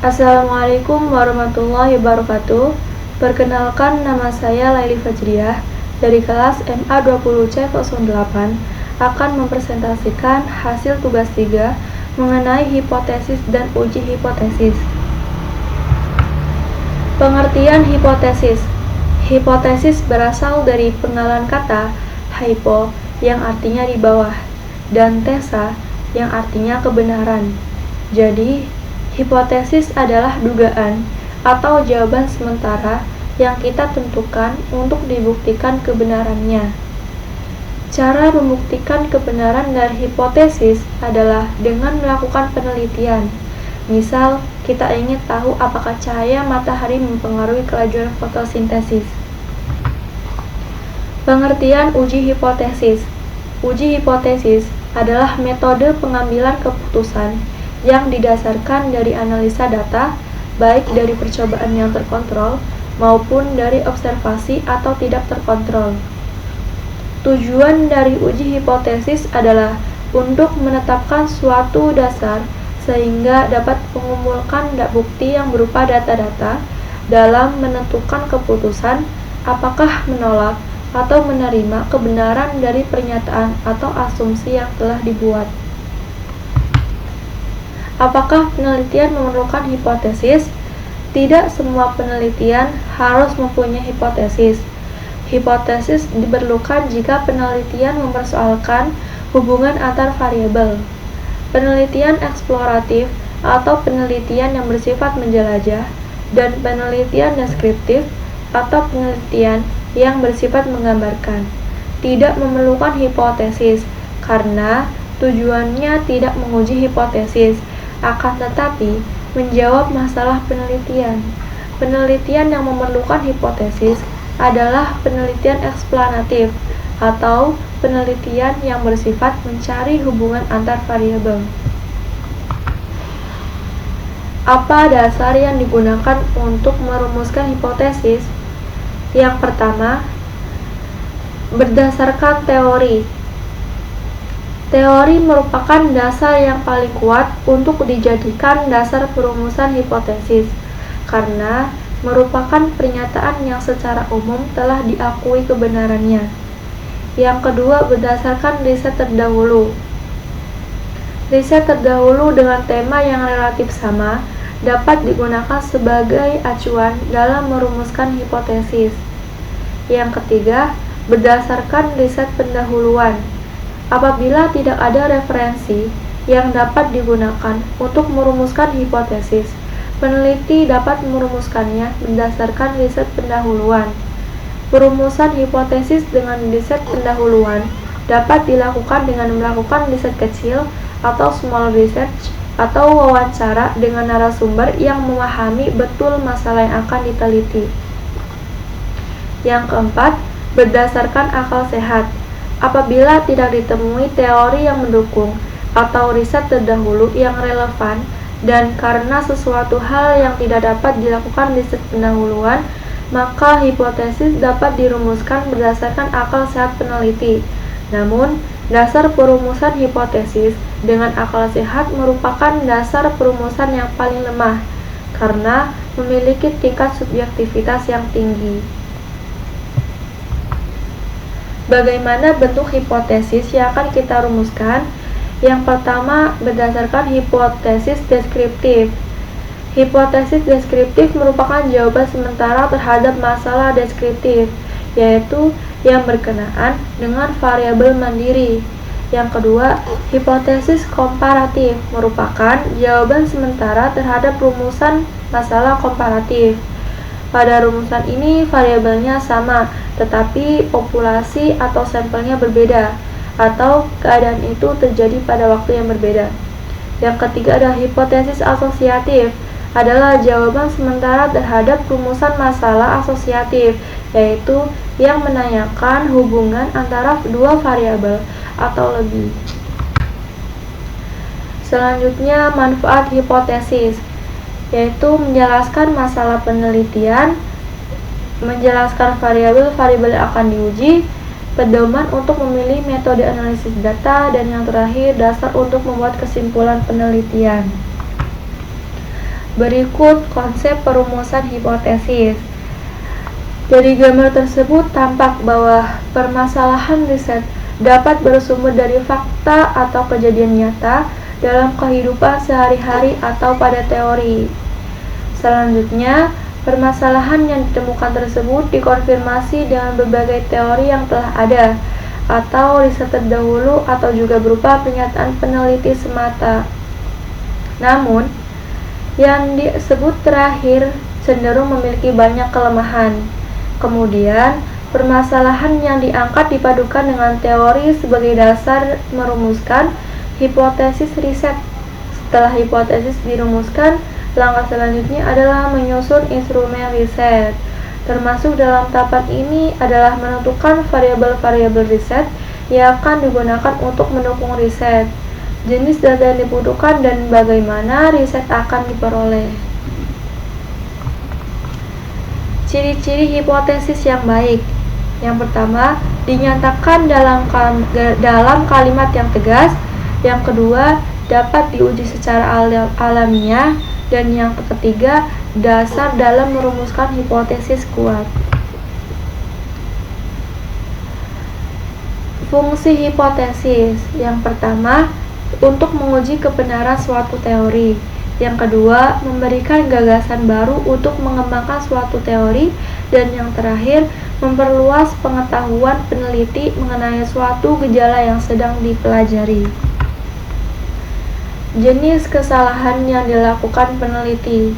Assalamualaikum warahmatullahi wabarakatuh. Perkenalkan, nama saya Laili Fajriah dari kelas MA 20C08 akan mempresentasikan hasil tugas 3 mengenai hipotesis dan uji hipotesis. Pengertian hipotesis. Hipotesis berasal dari penggalan kata hypo yang artinya di bawah dan tesa yang artinya kebenaran. Jadi, hipotesis adalah dugaan atau jawaban sementara yang kita tentukan untuk dibuktikan kebenarannya. Cara membuktikan kebenaran dari hipotesis adalah dengan melakukan penelitian. Misal, kita ingin tahu apakah cahaya matahari mempengaruhi kelajuan fotosintesis. Pengertian uji hipotesis. Uji hipotesis adalah metode pengambilan keputusan yang didasarkan dari analisa data, baik dari percobaan yang terkontrol maupun dari observasi atau tidak terkontrol. Tujuan dari uji hipotesis adalah untuk menetapkan suatu dasar sehingga dapat mengumpulkan bukti yang berupa data-data dalam menentukan keputusan apakah menolak atau menerima kebenaran dari pernyataan atau asumsi yang telah dibuat. Apakah penelitian memerlukan hipotesis? Tidak semua penelitian harus mempunyai hipotesis. Hipotesis diperlukan jika penelitian mempersoalkan hubungan antar variabel. Penelitian eksploratif atau penelitian yang bersifat menjelajah, dan penelitian deskriptif atau penelitian yang bersifat menggambarkan tidak memerlukan hipotesis karena tujuannya tidak menguji hipotesis, akan tetapi menjawab masalah penelitian. Penelitian yang memerlukan hipotesis adalah penelitian eksplanatif atau penelitian yang bersifat mencari hubungan antar variabel. Apa dasar yang digunakan untuk merumuskan hipotesis? Yang pertama, berdasarkan teori. Teori merupakan dasar yang paling kuat untuk dijadikan dasar perumusan hipotesis, karena merupakan pernyataan yang secara umum telah diakui kebenarannya. Yang kedua, berdasarkan riset terdahulu. Riset terdahulu dengan tema yang relatif sama dapat digunakan sebagai acuan dalam merumuskan hipotesis. Yang ketiga, berdasarkan riset pendahuluan. Apabila tidak ada referensi yang dapat digunakan untuk merumuskan hipotesis, peneliti dapat merumuskannya berdasarkan riset pendahuluan. Perumusan hipotesis dengan riset pendahuluan dapat dilakukan dengan melakukan riset kecil atau small research atau wawancara dengan narasumber yang memahami betul masalah yang akan diteliti. Yang keempat, berdasarkan akal sehat. Apabila tidak ditemui teori yang mendukung atau riset terdahulu yang relevan dan karena sesuatu hal yang tidak dapat dilakukan riset pendahuluan, maka hipotesis dapat dirumuskan berdasarkan akal sehat peneliti. Namun, dasar perumusan hipotesis dengan akal sehat merupakan dasar perumusan yang paling lemah karena memiliki tingkat subjektivitas yang tinggi. Bagaimana bentuk hipotesis yang akan kita rumuskan? Yang pertama, berdasarkan hipotesis deskriptif. Hipotesis deskriptif merupakan jawaban sementara terhadap masalah deskriptif, yaitu yang berkenaan dengan variabel mandiri. Yang kedua, hipotesis komparatif merupakan jawaban sementara terhadap rumusan masalah komparatif. Pada rumusan ini variabelnya sama, tetapi populasi atau sampelnya berbeda, atau keadaan itu terjadi pada waktu yang berbeda. Yang ketiga adalah hipotesis asosiatif, adalah jawaban sementara terhadap rumusan masalah asosiatif, yaitu yang menanyakan hubungan antara dua variabel atau lebih. Selanjutnya, manfaat hipotesis, yaitu menjelaskan masalah penelitian, menjelaskan variabel-variabel yang akan diuji, pedoman untuk memilih metode analisis data, dan yang terakhir, dasar untuk membuat kesimpulan penelitian. Berikut konsep perumusan hipotesis. Dari gambar tersebut tampak bahwa permasalahan riset dapat bersumber dari fakta atau kejadian nyata dalam kehidupan sehari-hari atau pada teori. Selanjutnya, permasalahan yang ditemukan tersebut dikonfirmasi dengan berbagai teori yang telah ada, atau riset terdahulu, atau juga berupa pernyataan peneliti semata. Namun, yang disebut terakhir cenderung memiliki banyak kelemahan. Kemudian, permasalahan yang diangkat dipadukan dengan teori sebagai dasar merumuskan hipotesis riset. Setelah hipotesis dirumuskan, langkah selanjutnya adalah menyusun instrumen riset. Termasuk dalam tahapan ini adalah menentukan variabel-variabel riset yang akan digunakan untuk mendukung riset, jenis data yang dibutuhkan, dan bagaimana riset akan diperoleh. Ciri-ciri hipotesis yang baik. Yang pertama, dinyatakan dalam kalimat yang tegas. Yang kedua, dapat diuji secara alamiah. Dan yang ketiga, dasar dalam merumuskan hipotesis kuat. Fungsi hipotesis. Yang pertama, untuk menguji kebenaran suatu teori. Yang kedua, memberikan gagasan baru untuk mengembangkan suatu teori. Dan yang terakhir, memperluas pengetahuan peneliti mengenai suatu gejala yang sedang dipelajari. Jenis kesalahan yang dilakukan peneliti.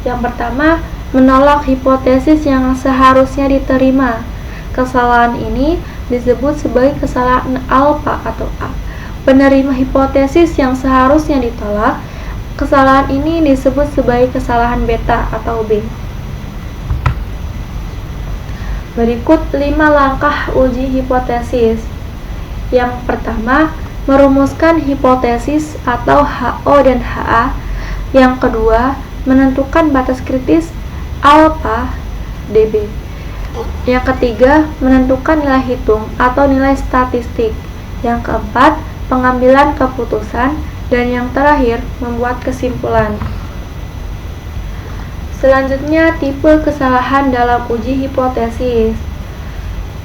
Yang pertama, menolak hipotesis yang seharusnya diterima. Kesalahan ini disebut sebagai kesalahan alfa atau A. Penerima hipotesis yang seharusnya ditolak. Kesalahan ini disebut sebagai kesalahan beta atau B. Berikut 5 langkah uji hipotesis. Yang pertama, merumuskan hipotesis atau HO dan HA. Yang kedua, menentukan batas kritis alfa dB. Yang ketiga, menentukan nilai hitung atau nilai statistik. Yang keempat, pengambilan keputusan. Dan yang terakhir, membuat kesimpulan. Selanjutnya, tipe kesalahan dalam uji hipotesis.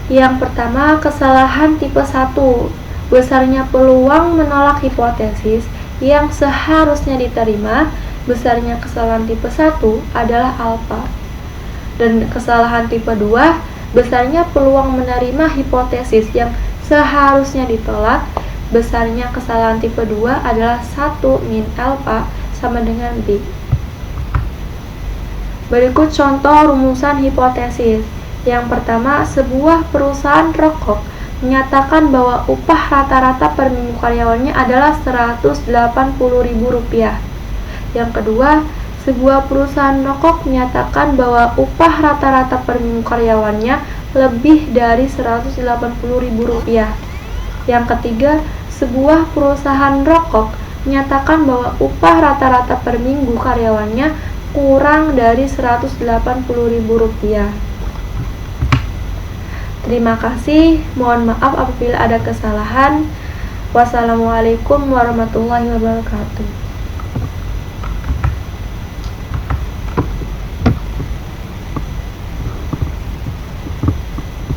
Yang pertama, kesalahan tipe 1. Besarnya peluang menolak hipotesis yang seharusnya diterima. Besarnya kesalahan tipe 1 adalah alfa. Dan kesalahan tipe 2, besarnya peluang menerima hipotesis yang seharusnya ditolak. Besarnya kesalahan tipe 2 adalah 1 min alfa sama dengan B. Berikut contoh rumusan hipotesis. Yang pertama, sebuah perusahaan rokok menyatakan bahwa upah rata-rata per minggu karyawannya adalah Rp180.000. Yang kedua, sebuah perusahaan rokok menyatakan bahwa upah rata-rata per minggu karyawannya lebih dari Rp180.000. Yang ketiga, sebuah perusahaan rokok menyatakan bahwa upah rata-rata per minggu karyawannya kurang dari Rp180.000. Terima kasih, mohon maaf apabila ada kesalahan. Wassalamualaikum warahmatullahi wabarakatuh.